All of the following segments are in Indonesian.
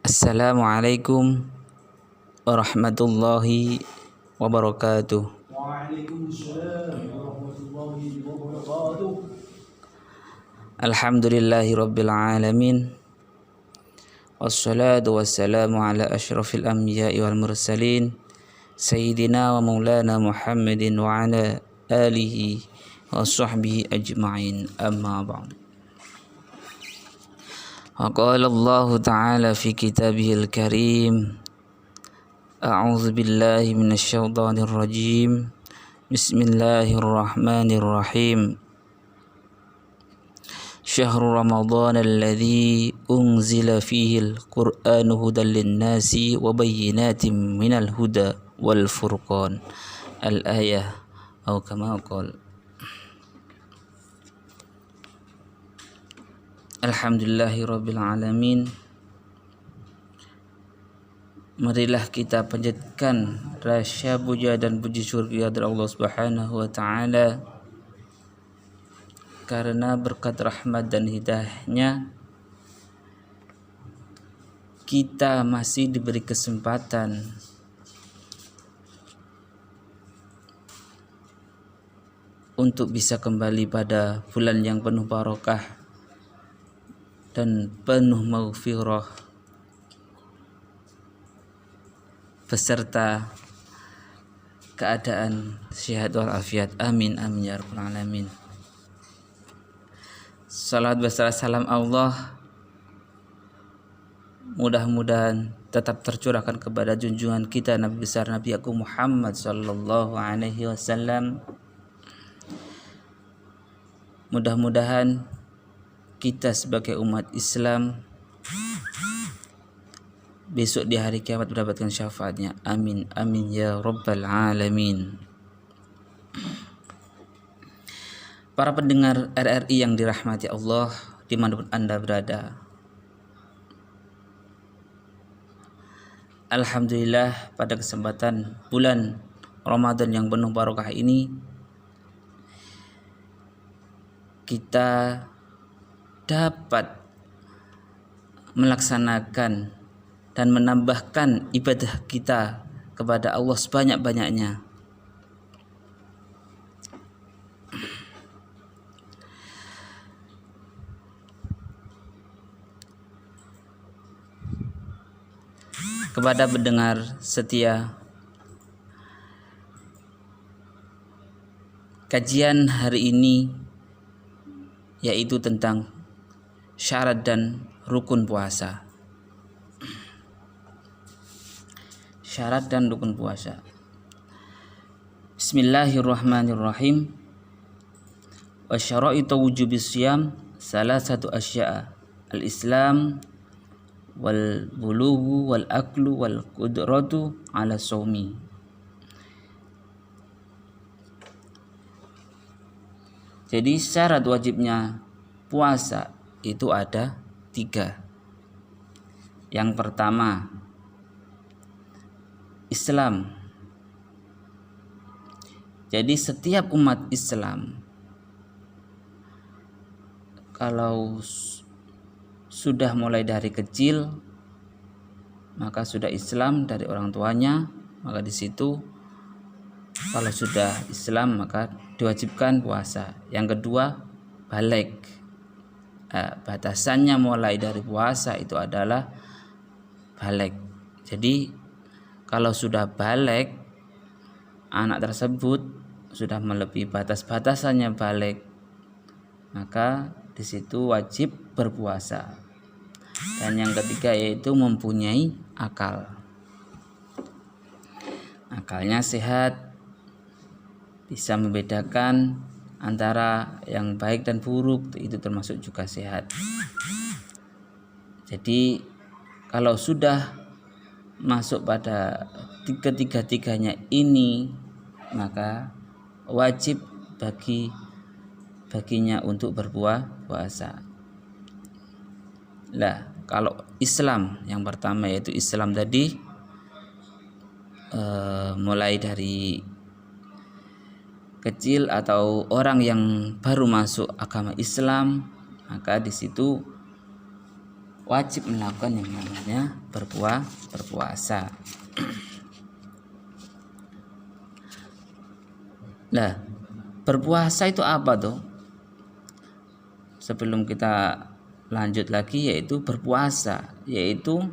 Assalamualaikum warahmatullahi wabarakatuh. Waalaikumsalam warahmatullahi wabarakatuh. Alhamdulillahi rabbil alamin. Wassalatu wassalamu ala asyrafil anbiya'i wal mursalin Sayyidina wa maulana Muhammadin wa ala alihi wa sahbihi ajma'in, amma ba'd. Qala Allah Ta'ala fi kitabihil karim, A'udzu billahi minasy syaithanir rajim. Bismillahirrahmanirrahim. Syahrul Ramadan alladzi unzila fihil Qur'anu hudan lin-nasi wa bayyinatin minal huda wal furqan. Al-ayah atau kama qala. Alhamdulillahirabbil alamin. Marilah kita panjatkan rasa puja dan puji syukur kepada Allah Subhanahu wa taala, karena berkat rahmat dan hidayahnya kita masih diberi kesempatan untuk bisa kembali pada bulan yang penuh barokah dan penuh maghfirah beserta keadaan sehat walafiat. Amin amin ya rabbal alamin. Salat beserta salam Allah mudah-mudahan tetap tercurahkan kepada junjungan kita Nabi besar Nabi Agung Muhammad sallallahu alaihi wasallam. Mudah-mudahan kita sebagai umat Islam besok di hari kiamat mendapatkan syafaatnya. Amin amin ya rabbal alamin. Para pendengar RRI yang dirahmati Allah dimanapun Anda berada, alhamdulillah pada kesempatan bulan Ramadan yang penuh barokah ini kita dapat melaksanakan dan menambahkan ibadah kita kepada Allah sebanyak-banyaknya. Kepada pendengar setia, kajian hari ini yaitu tentang syarat dan rukun puasa. Syarat dan rukun puasa. Bismillahirrahmanirrahim. Wa syara'itu wujubis shiyam salasatu asya'a: al-islam wal bulughu wal aklu wal qudratu ala shaumi. Jadi syarat wajibnya puasa itu ada 3. Yang pertama, Islam. Jadi setiap umat Islam kalau sudah mulai dari kecil maka sudah Islam dari orang tuanya, maka di situ kalau sudah Islam maka diwajibkan puasa. Yang kedua, baligh. Batasannya mulai dari puasa itu adalah baligh. Jadi kalau sudah baligh, anak tersebut sudah melebihi batas-batasannya baligh, maka di situ wajib berpuasa. Dan yang ketiga yaitu mempunyai akal. Akalnya sehat, bisa membedakan antara yang baik dan buruk, itu termasuk juga sehat. Jadi kalau sudah masuk pada ketiga-tiganya ini, maka wajib baginya untuk berpuasa. Lah, kalau Islam yang pertama yaitu Islam tadi mulai dari kecil atau orang yang baru masuk agama Islam, maka di situ wajib melakukan yang namanya berpuasa. Nah, berpuasa itu apa tuh? Sebelum kita lanjut lagi, yaitu berpuasa, yaitu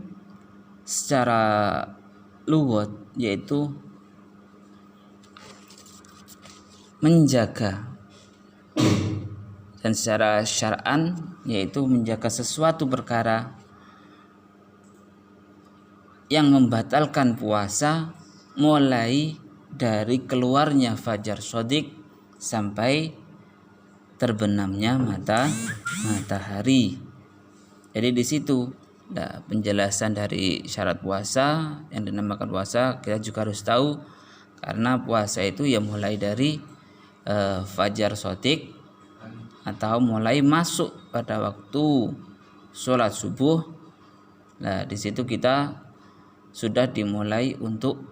secara lugat yaitu menjaga, dan secara syar'an yaitu menjaga sesuatu perkara yang membatalkan puasa mulai dari keluarnya fajar shodiq sampai terbenamnya matahari. Jadi di situ penjelasan dari syarat puasa yang dinamakan puasa kita juga harus tahu, karena puasa itu ya mulai dari fajar shodiq atau mulai masuk pada waktu sholat subuh. Nah di situ kita sudah dimulai untuk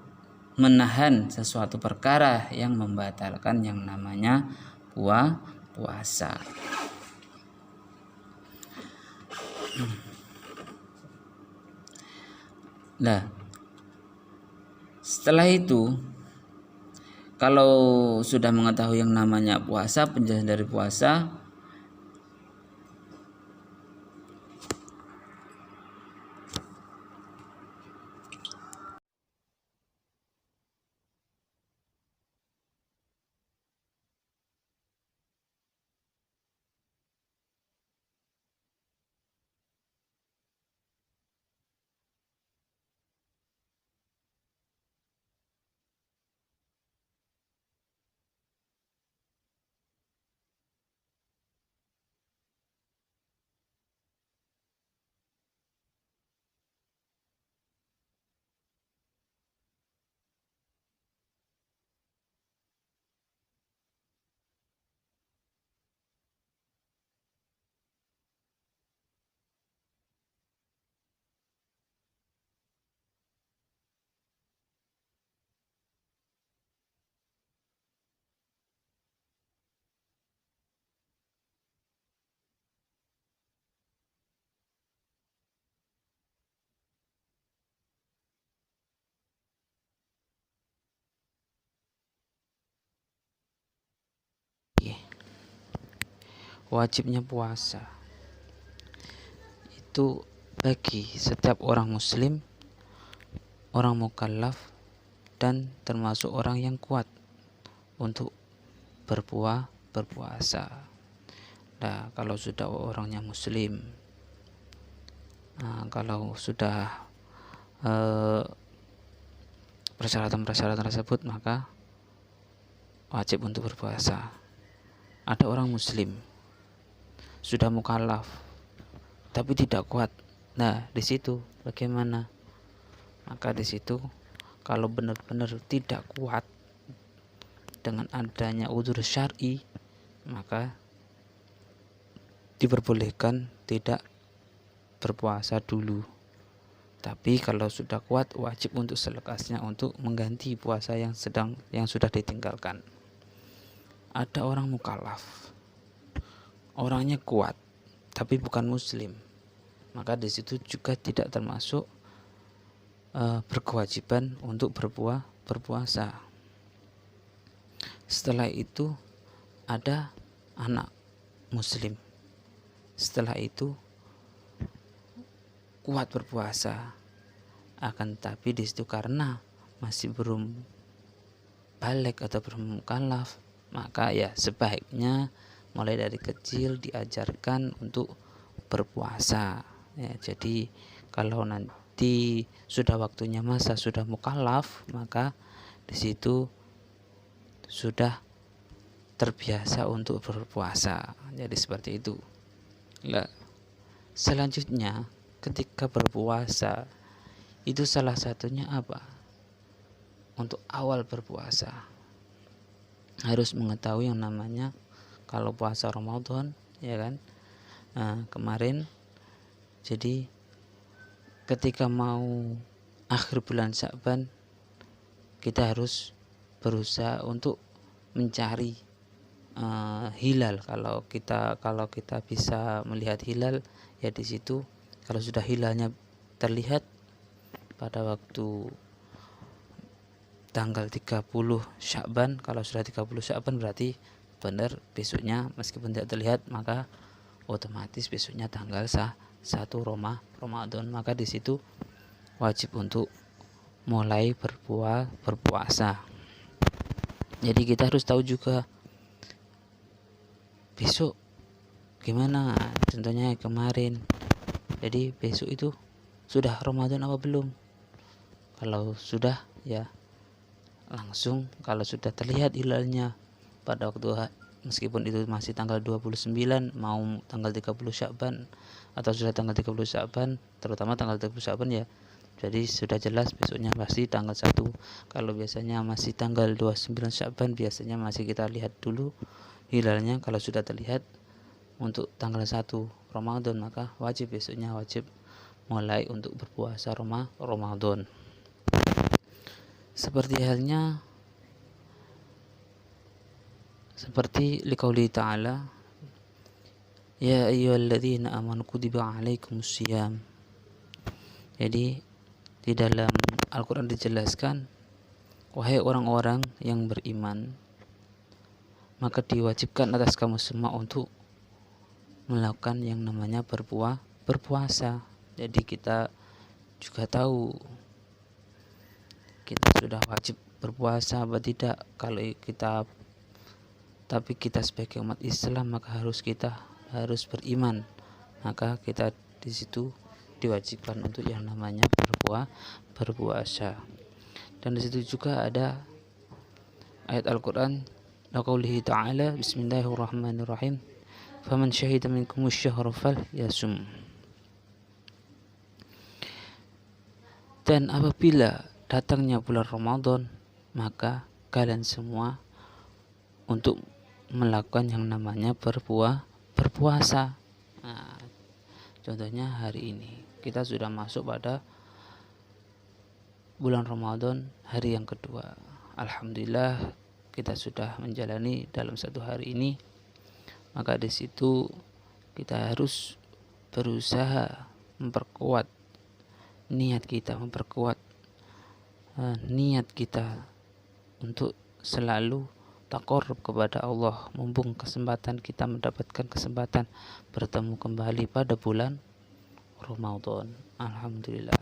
menahan sesuatu perkara yang membatalkan yang namanya puasa. Nah, setelah itu kalau sudah mengetahui yang namanya puasa, penjelasan dari puasa, wajibnya puasa itu bagi setiap orang muslim, orang mukallaf, dan termasuk orang yang kuat untuk berpuasa. Nah, kalau sudah orangnya muslim, kalau sudah persyaratan-persyaratan tersebut, maka wajib untuk berpuasa. Ada orang muslim sudah mukallaf tapi tidak kuat. Nah, di situ bagaimana? Maka di situ kalau benar-benar tidak kuat dengan adanya udzur syar'i, maka diperbolehkan tidak berpuasa dulu. Tapi kalau sudah kuat, wajib untuk selekasnya untuk mengganti puasa yang sudah ditinggalkan. Ada orang mukallaf, orangnya kuat tapi bukan muslim, maka di situ juga tidak termasuk berkewajiban untuk berpuasa. Setelah itu ada anak muslim, setelah itu kuat berpuasa, akan tapi di situ karena masih belum balik atau belum mukallaf, maka ya sebaiknya mulai dari kecil diajarkan untuk berpuasa. Ya, jadi kalau nanti sudah waktunya masa sudah mukallaf, maka di situ sudah terbiasa untuk berpuasa. Jadi seperti itu. Nah, selanjutnya ketika berpuasa itu salah satunya apa? Untuk awal berpuasa harus mengetahui yang namanya kalau puasa Ramadan, ya kan? Nah, kemarin jadi ketika mau akhir bulan Sya'ban kita harus berusaha untuk mencari hilal. Kalau kita bisa melihat hilal, ya di situ Kalau sudah hilalnya terlihat pada waktu tanggal 30 Sya'ban, kalau sudah 30 Sya'ban berarti benar besoknya, meskipun tidak terlihat maka otomatis besoknya tanggal 1 Ramadan. Maka di situ wajib untuk mulai berpuasa. Jadi kita harus tahu juga besok gimana, contohnya kemarin. Jadi besok itu sudah Ramadan apa belum? Kalau sudah ya langsung, kalau sudah terlihat hilalnya pada waktu meskipun itu masih tanggal 29 mau tanggal 30 Sya'ban atau sudah tanggal 30 Sya'ban, terutama tanggal 30 Sya'ban ya, jadi sudah jelas besoknya pasti tanggal 1. Kalau biasanya masih tanggal 29 Sya'ban, biasanya masih kita lihat dulu hilalnya. Kalau sudah terlihat untuk tanggal 1 Ramadan, maka wajib besoknya wajib mulai untuk berpuasa Ramadan. Seperti halnya seperti liqauli ta'ala, ya ayyuhalladzina amanu kutiba alaikumusiyam. Jadi di dalam Al-Quran dijelaskan, wahai orang-orang yang beriman, maka diwajibkan atas kamu semua untuk melakukan yang namanya berpuasa. Jadi kita juga tahu kita sudah wajib berpuasa apa tidak. Kalau kita, tapi kita sebagai umat Islam maka kita harus beriman. Maka kita di situ diwajibkan untuk yang namanya berpuasa. Dan di situ juga ada ayat Al-Quran, qaulihi ta'ala, bismillahirrahmanirrahim, faman syahida minkumus syahra falyasum. Dan apabila datangnya bulan Ramadan, maka kalian semua untuk melakukan yang namanya berpuasa. Nah, contohnya hari ini kita sudah masuk pada bulan Ramadan, hari yang kedua. Alhamdulillah kita sudah menjalani dalam satu hari ini. Maka di situ kita harus berusaha memperkuat niat kita, niat kita untuk selalu taqarrub kepada Allah. Mumpung kesempatan kita mendapatkan kesempatan bertemu kembali pada bulan Ramadan, alhamdulillah.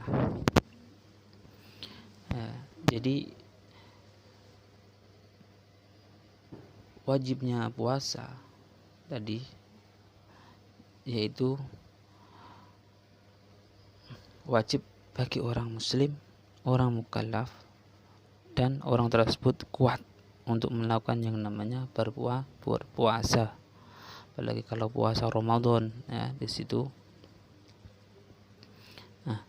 Jadi wajibnya puasa tadi yaitu wajib bagi orang muslim, orang mukallaf, dan orang tersebut kuat untuk melakukan yang namanya berpuasa. Apalagi kalau puasa Ramadan ya, di situ. Nah,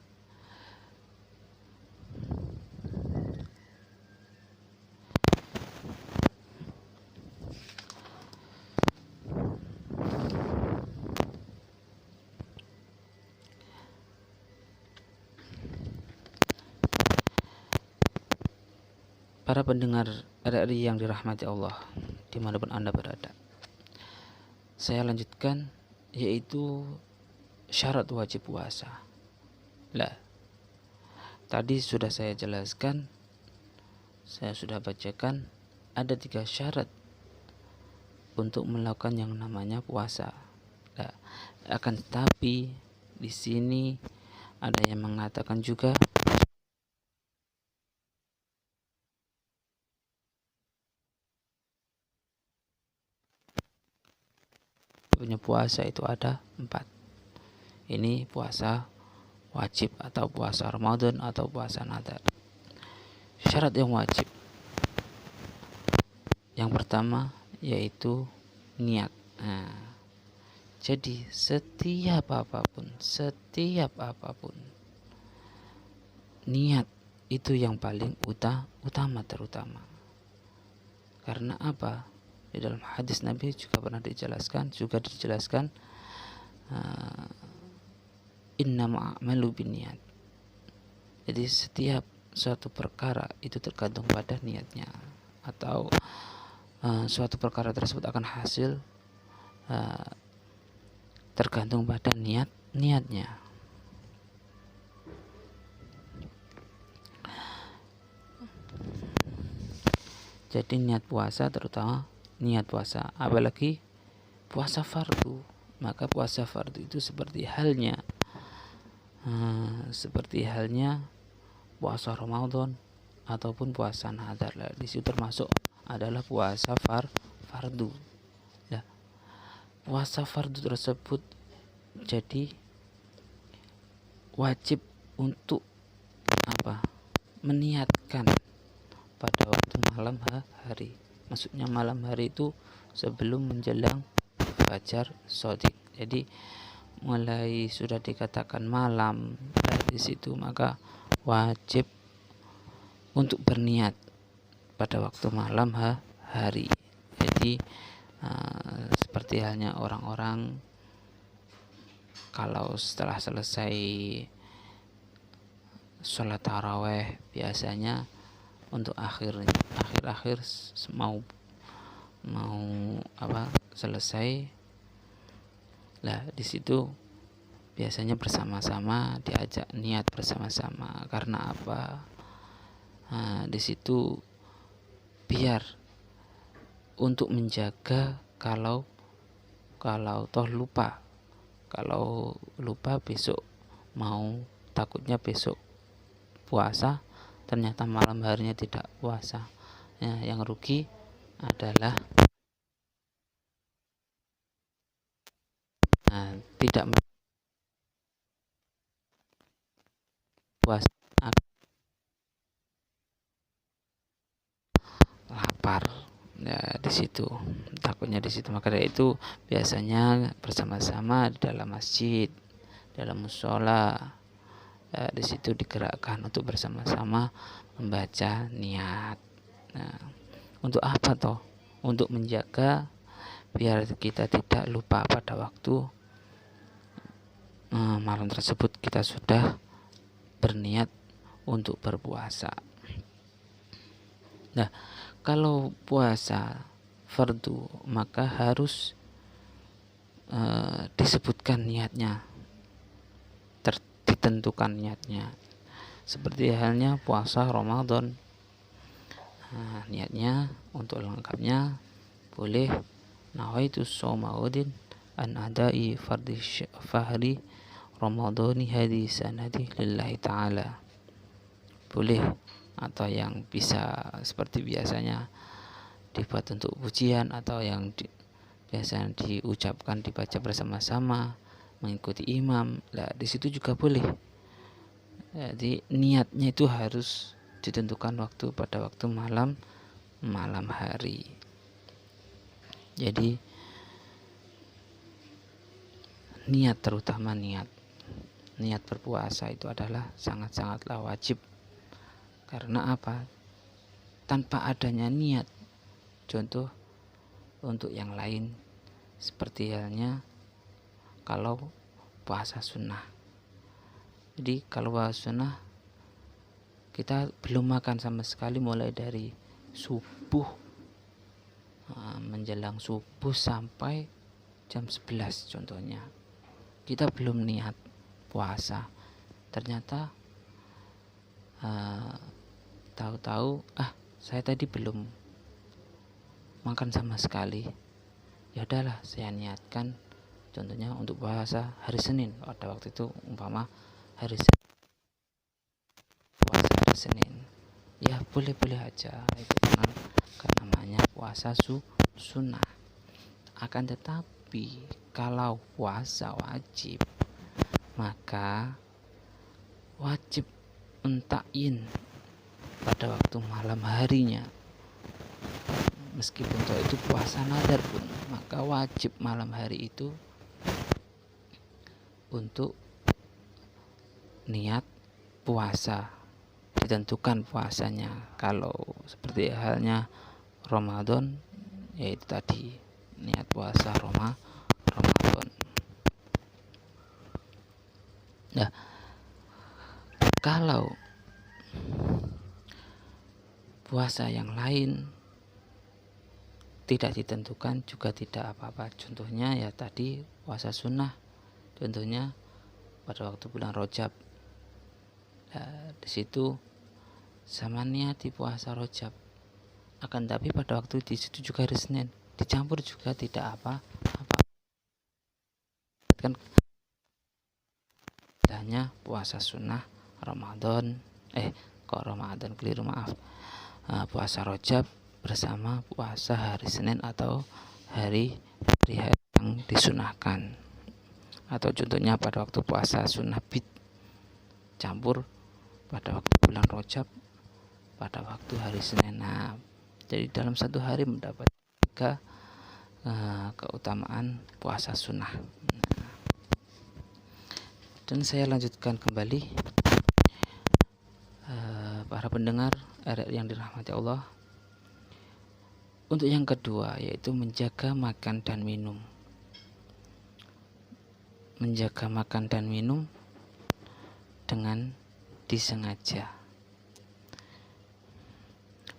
para pendengar RRI yang dirahmati Allah dimanapun Anda berada, saya lanjutkan, yaitu syarat wajib puasa. Tadi sudah saya jelaskan, saya sudah bacakan, ada 3 syarat untuk melakukan yang namanya puasa. Akan tetapi di sini ada yang mengatakan juga punya puasa itu ada 4. Ini puasa wajib atau puasa Ramadan atau puasa nadar. Syarat yang wajib yang pertama yaitu niat. Jadi setiap apapun niat itu yang paling utama terutama. Karena apa? Di dalam hadis Nabi juga pernah dijelaskan, innama a'malu binniyat. Jadi setiap suatu perkara itu tergantung pada niatnya, atau suatu perkara tersebut akan hasil tergantung pada niatnya. Jadi niat puasa, terutama niat puasa, apalagi puasa fardu, maka puasa fardu itu seperti halnya puasa Ramadan ataupun puasa nadar. Di situ termasuk adalah puasa fardu. Nah, puasa fardu tersebut jadi wajib untuk meniatkan pada waktu malam hari. Maksudnya malam hari itu sebelum menjelang fajar shodiq. Jadi mulai sudah dikatakan malam dari situ, maka wajib untuk berniat pada waktu malam hari. Jadi seperti halnya orang-orang kalau setelah selesai sholat taraweh, biasanya untuk akhir mau selesai lah, di situ biasanya bersama-sama diajak niat bersama-sama. Karena apa? Di situ biar untuk menjaga kalau toh lupa, besok takutnya besok puasa ternyata malam harinya tidak puasa. Yang rugi adalah tidak puasa, lapar. Di situ takutnya, di situ. Maka dari itu biasanya bersama-sama di dalam masjid, dalam musola, di situ digerakkan untuk bersama-sama membaca niat. Untuk apa toh? Untuk menjaga biar kita tidak lupa pada waktu malam tersebut kita sudah berniat untuk berpuasa. Nah, kalau puasa fardu maka harus disebutkan niatnya, ditentukan niatnya. Seperti halnya puasa Ramadan, niatnya untuk lengkapnya boleh nawaitu shaumaudin an adai fardhi fahri Ramadhani hadi sanadi lillahi ta'ala. Boleh, atau yang bisa seperti biasanya dibuat untuk pujian, atau yang biasanya diucapkan, dibaca bersama-sama mengikuti imam. Nah, di situ juga boleh. Jadi niatnya itu harus ditentukan pada waktu malam hari. Jadi niat, terutama niat berpuasa itu adalah sangat-sangatlah wajib. Karena apa? Tanpa adanya niat, contoh untuk yang lain seperti halnya kalau puasa sunnah. Jadi kalau puasa sunnah kita belum makan sama sekali mulai dari subuh, menjelang subuh sampai jam 11 contohnya, kita belum niat puasa. Ternyata tahu-tahu saya tadi belum makan sama sekali, ya udahlah saya niatkan contohnya untuk puasa hari Senin. Pada waktu itu umpama hari Senin, puasa hari Senin, ya boleh aja itu, karena namanya puasa sunnah. Akan tetapi kalau puasa wajib, maka wajib entain pada waktu malam harinya. Meskipun itu puasa nadar pun, maka wajib malam hari itu untuk niat puasa, ditentukan puasanya. Kalau seperti halnya Ramadan, yaitu tadi niat puasa Ramadan. Nah, kalau puasa yang lain tidak ditentukan juga tidak apa-apa. Contohnya ya tadi puasa sunnah, contohnya pada waktu bulan Rajab. Nah, di situ sama niat di puasa Rajab. Akan tapi pada waktu di situ juga hari Senin dicampur juga tidak apa kan, hanya puasa sunnah Ramadan keliru, maaf. Puasa Rajab bersama puasa hari Senin atau hari yang disunahkan, atau contohnya pada waktu puasa sunnah bid campur pada waktu bulan Rajab pada waktu hari Senin. Nah, jadi dalam satu hari mendapat 3 keutamaan puasa sunnah. Dan saya lanjutkan kembali, para pendengar yang dirahmati Allah. Untuk yang kedua yaitu menjaga makan dan minum. Menjaga makan dan minum dengan disengaja.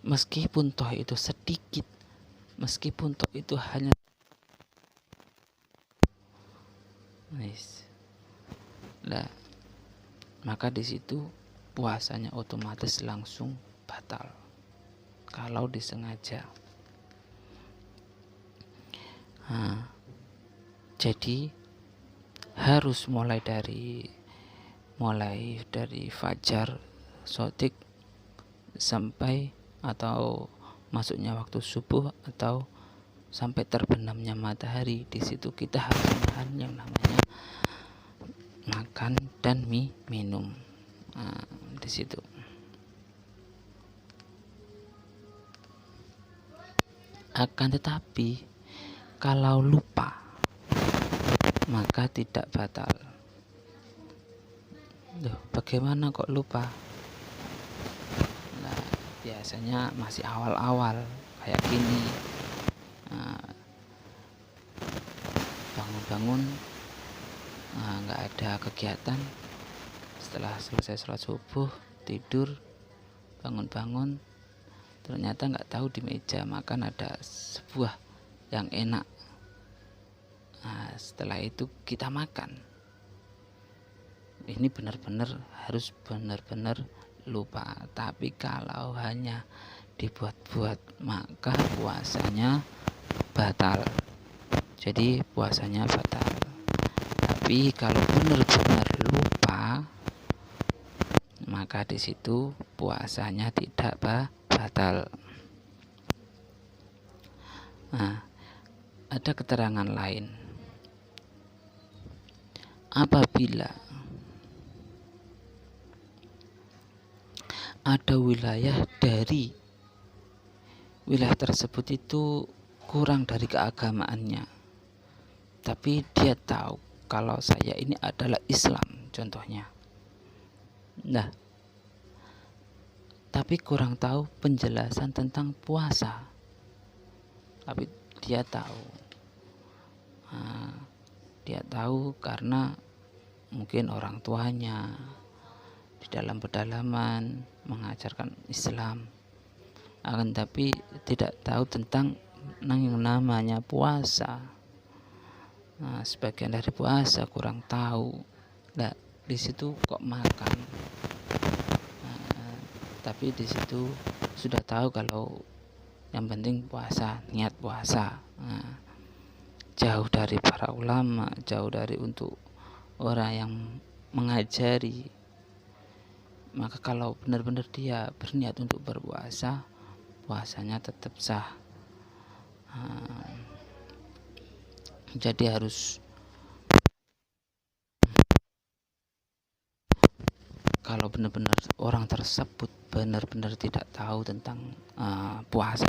Meskipun toh itu sedikit, meskipun toh itu hanya maka di situ puasanya otomatis langsung batal kalau disengaja. Jadi harus mulai dari fajar sotik sampai atau masuknya waktu subuh atau sampai terbenamnya matahari. Di situ kita harus menahan yang namanya makan dan minum. Di situ. Akan tetapi kalau lupa maka tidak batal. Bagaimana kok lupa? Nah, biasanya masih awal-awal kayak gini. Bangun-bangun nggak ada kegiatan, setelah selesai sholat subuh tidur, bangun-bangun ternyata nggak tahu di meja makan ada sebuah yang enak. Setelah itu kita makan. Ini harus benar-benar lupa. Tapi kalau hanya dibuat-buat maka puasanya batal. Jadi puasanya batal. Tapi kalau benar-benar lupa maka di situ puasanya tidak batal. Ada keterangan lain. Apabila ada wilayah dari wilayah tersebut itu kurang dari keagamaannya, tapi dia tahu kalau saya ini adalah Islam contohnya. Nah, tapi kurang tahu penjelasan tentang puasa. Tapi dia tahu karena mungkin orang tuanya di dalam pedalaman mengajarkan Islam, akan tapi tidak tahu tentang yang namanya puasa. Sebagian dari puasa kurang tahu. Nah, di situ kok makan. Tapi di situ sudah tahu kalau yang penting puasa, niat puasa. Jauh dari para ulama, jauh dari untuk orang yang mengajari. Maka kalau benar-benar dia berniat untuk berpuasa, puasanya tetap sah. Jadi harus, kalau benar-benar orang tersebut benar-benar tidak tahu tentang puasa,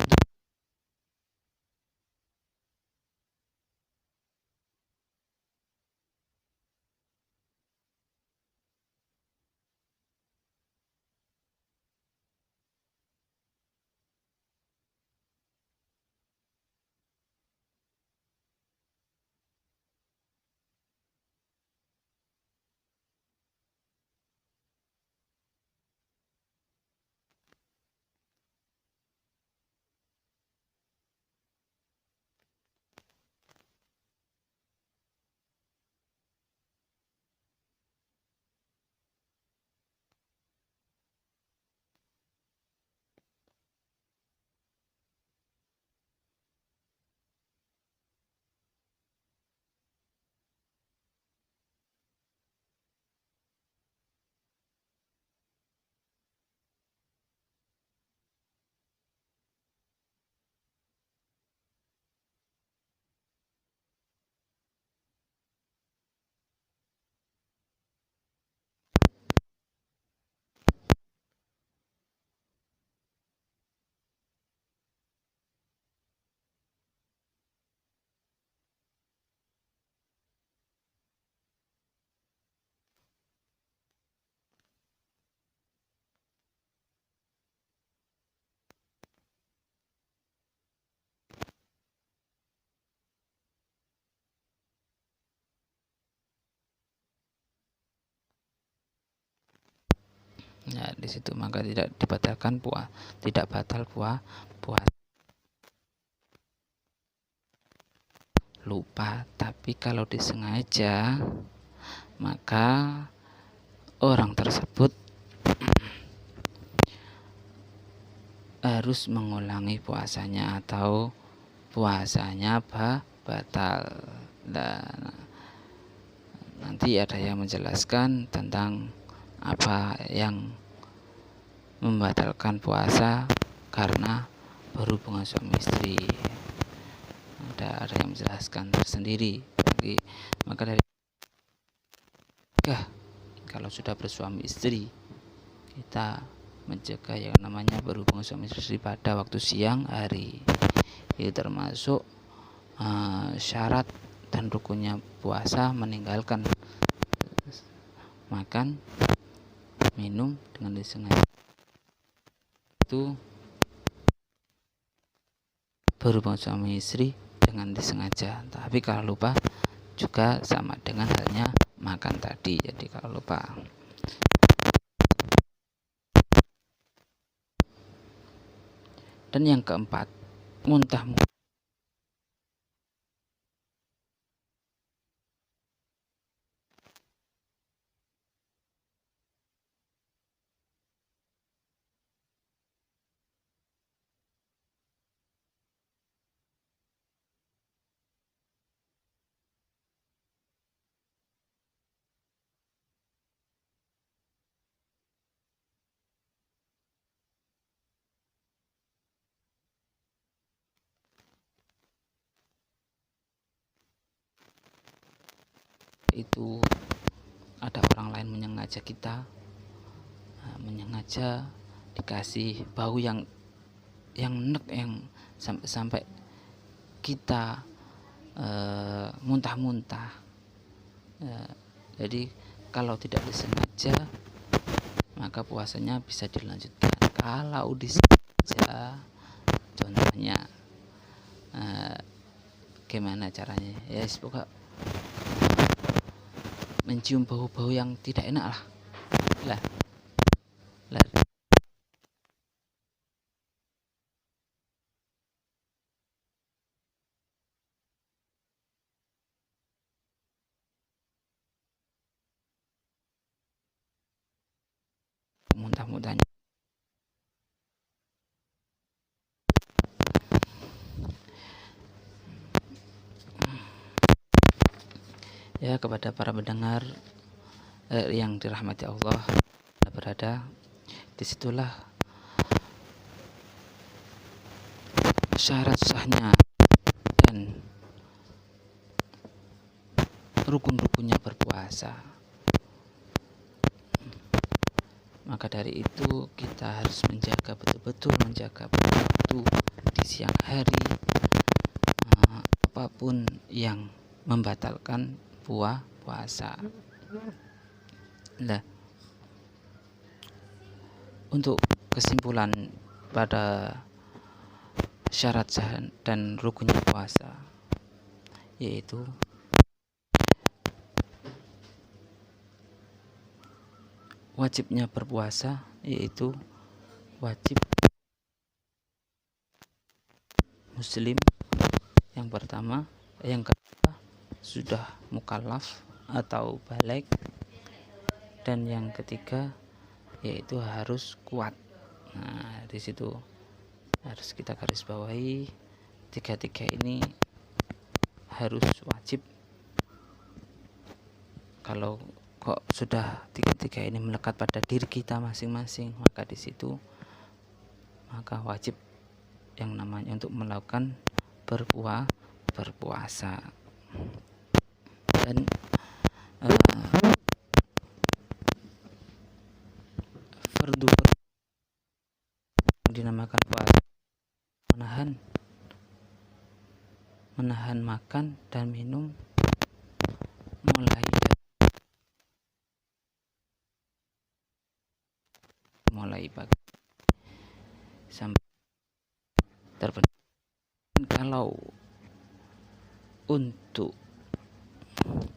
Nah, di situ maka tidak dibatalkan tidak batal puasa. Lupa, tapi kalau disengaja maka orang tersebut harus mengulangi puasanya atau puasanya batal. Dan nanti ada yang menjelaskan tentang apa yang membatalkan puasa karena berhubungan suami istri. Ada yang menjelaskan tersendiri. Maka dari kalau sudah bersuami istri, kita mencegah yang namanya berhubungan suami istri pada waktu siang hari. Itu termasuk syarat dan rukunnya puasa, meninggalkan makan, minum dengan disengaja. Itu berhubungan suami istri dengan disengaja. Tapi kalau lupa juga sama dengan halnya makan tadi. Jadi kalau lupa. Dan yang keempat, muntah. Itu ada orang lain menyengaja kita, menyengaja dikasih bau yang enek, yang sampai kita muntah-muntah. Jadi kalau tidak disengaja maka puasanya bisa dilanjutkan. Kalau disengaja, contohnya gimana caranya? Ya pokoknya mencium bau-bau yang tidak enak lah. Muntah-muntahnya. Ya, kepada para pendengar yang dirahmati Allah berada, disitulah syarat sahnya dan rukun-rukunnya berpuasa. Maka dari itu kita harus menjaga betul-betul menjaga waktu di siang hari, apapun yang membatalkan puasa. Nah, untuk kesimpulan pada syarat sah dan rukunnya puasa, yaitu wajibnya berpuasa, yaitu wajib muslim yang pertama, yang kedua sudah mukallaf atau baligh, dan yang ketiga yaitu harus kuat. Nah, di situ harus kita garis bawahi, tiga ini harus wajib. Kalau kok sudah tiga ini melekat pada diri kita masing-masing, maka di situ maka wajib yang namanya untuk melakukan berpuasa. Dan fardu yang dinamakan puasa menahan makan dan minum mulai pagi sampai terpenuhi. Kalau untuk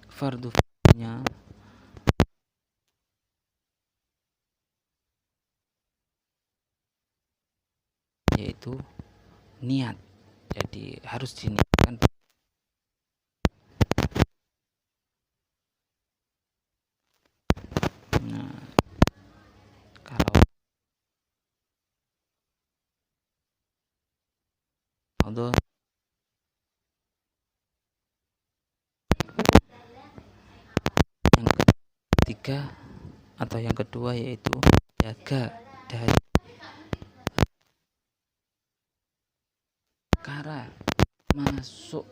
fardunya yaitu niat. Jadi harus diniatkan. Nah, kalau yang ketiga atau yang kedua yaitu jaga dari perkara masuk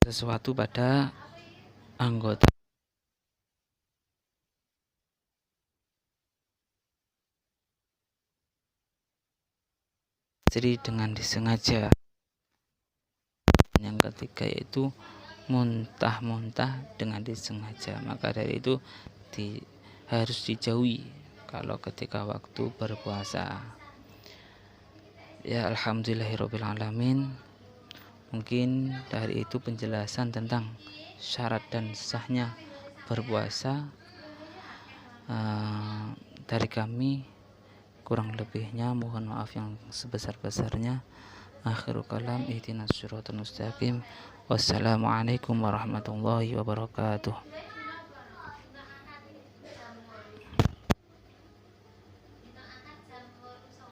sesuatu pada anggota istri dengan disengaja. Yang ketiga yaitu muntah-muntah dengan disengaja, maka dari itu harus dijauhi kalau ketika waktu berpuasa. Ya, alhamdulillahirobbilalamin. Mungkin dari itu penjelasan tentang syarat dan sahnya berpuasa dari kami. Kurang lebihnya mohon maaf yang sebesar-besarnya. Akhirul kalam, ihdinas siratal mustaqim. Wassalamualaikum warahmatullahi wabarakatuh.